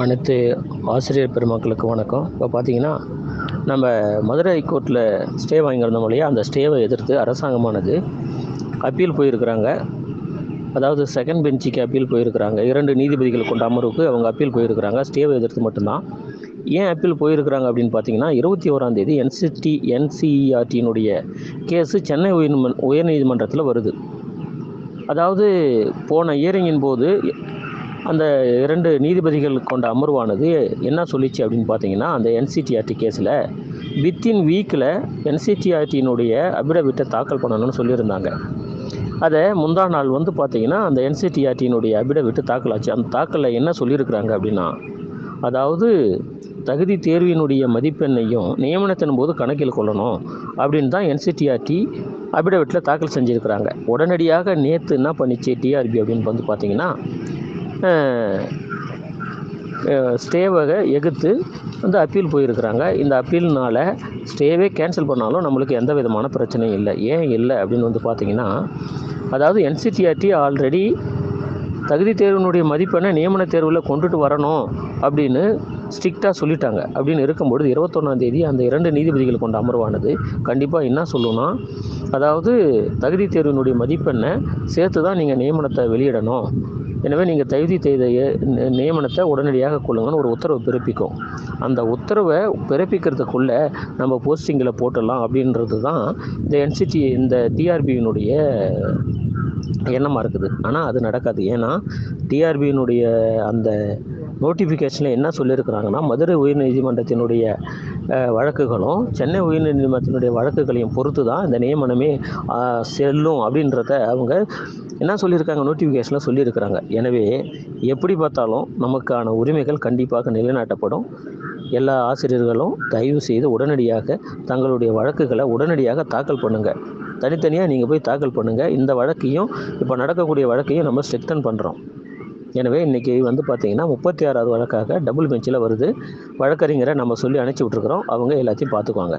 அனைத்து ஆசிரியர் பெருமக்களுக்கு வணக்கம். இப்போ பார்த்தீங்கன்னா, நம்ம மதுரை ஹைகோர்ட்டில் ஸ்டே வாங்கியிருந்தோம் இல்லையா, அந்த ஸ்டேவை எதிர்த்து அரசாங்கமானது அப்பீல் போயிருக்கிறாங்க. அதாவது செகண்ட் பெஞ்சுக்கு அப்பீல் போயிருக்கிறாங்க. 2 நீதிபதிகள் கொண்ட அமர்வுக்கு அவங்க அப்பீல் போயிருக்கிறாங்க. ஸ்டேவை எதிர்த்து மட்டும்தான். ஏன் அப்பீல் போயிருக்கிறாங்க அப்படின்னு பார்த்தீங்கன்னா, 21ஆம் தேதி என்சிஇஆர்டியினுடைய கேஸு சென்னை உயர்நீதிமன்றத்தில் வருது. அதாவது போன ஹியரிங்கின் போது அந்த 2 நீதிபதிகள் கொண்ட அமர்வானது என்ன சொல்லிச்சு அப்படின்னு பார்த்தீங்கன்னா, அந்த என்சிடிஆர்டி கேஸில் வித்தின் வீக்கில் என்சிடிஆர்டியினுடைய அபிடவிட்டை தாக்கல் பண்ணணும்னு சொல்லியிருந்தாங்க. அதை முந்தா நாள் பார்த்தீங்கன்னா, அந்த என்சிடிஆர்டியினுடைய அபிடவிட்டு தாக்கல் ஆச்சு. அந்த தாக்கலில் என்ன சொல்லியிருக்கிறாங்க அப்படின்னா, அதாவது தகுதி தேர்வினுடைய மதிப்பெண்ணையும் நியமனத்தின் போது கணக்கில் கொள்ளணும் அப்படின்னு தான் என்சிடிஆர்டி அபிடவிட்டில் தாக்கல் செஞ்சுருக்கிறாங்க. உடனடியாக நேற்று என்ன பண்ணிச்சு டிஆர்பி அப்படின்னு பார்த்தீங்கன்னா, ஸ்டேவை எதிர்த்து அப்பீல் போயிருக்கிறாங்க. இந்த அப்பீல்னால் ஸ்டேவே கேன்சல் பண்ணாலும் நம்மளுக்கு எந்த விதமான பிரச்சனையும் இல்லை. ஏன் இல்லை அப்படின்னு பார்த்தீங்கன்னா, அதாவது என்சிடிஆர்டி ஆல்ரெடி தகுதி தேர்வினுடைய மதிப்பெண்ணை நியமன தேர்வில் கொண்டுட்டு வரணும் அப்படின்னு ஸ்ட்ரிக்டாக சொல்லிட்டாங்க. அப்படின்னு இருக்கும்பொழுது 21ஆம் தேதி அந்த 2 நீதிபதிகள் கொண்ட அமர்வானது கண்டிப்பாக என்ன சொல்லணும்னா, அதாவது தகுதி தேர்வினுடைய மதிப்பெண்ணை சேர்த்து தான் நீங்கள் நியமனத்தை வெளியிடணும். எனவே நீங்கள் தகுதி செய்த நியமனத்தை உடனடியாக கொள்ளுங்கன்னு ஒரு உத்தரவு பிறப்பிக்கும். அந்த உத்தரவை பிறப்பிக்கிறதுக்குள்ளே நம்ம போஸ்டிங்கில் போட்டுடலாம் அப்படின்றது தான் இந்த டிஆர்பியினுடைய எண்ணமாக இருக்குது. ஆனால் அது நடக்காது. ஏன்னா டிஆர்பியினுடைய அந்த நோட்டிஃபிகேஷனில் என்ன சொல்லியிருக்கிறாங்கன்னா, மதுரை உயர்நீதிமன்றத்தினுடைய வழக்குகளும் சென்னை உயர்நீதிமன்றத்தினுடைய வழக்குகளையும் பொறுத்து தான் இந்த நியமனமே செல்லும் அப்படின்றத அவங்க என்ன சொல்லியிருக்காங்க, நோட்டிஃபிகேஷனில் சொல்லியிருக்கிறாங்க. எனவே எப்படி பார்த்தாலும் நமக்கான உரிமைகள் கண்டிப்பாக நிலைநாட்டப்படும். எல்லா ஆசிரியர்களும் தயவு செய்து உடனடியாக தங்களுடைய வழக்குகளை உடனடியாக தாக்கல் பண்ணுங்கள். தனித்தனியாக நீங்கள் போய் தாக்கல் பண்ணுங்கள். இந்த வழக்கையும் இப்போ நடக்கக்கூடிய வழக்கையும் நம்ம ஸ்ட்ரெக்தன் பண்ணுறோம். எனவே இன்றைக்கி பார்த்தீங்கன்னா 36வது வழக்காக டபுள் பெஞ்சில் வருது. வழக்கறிஞரை நம்ம சொல்லி அனுப்பிச்சி விட்ருக்குறோம். அவங்க எல்லாத்தையும் பார்த்துக்குவாங்க.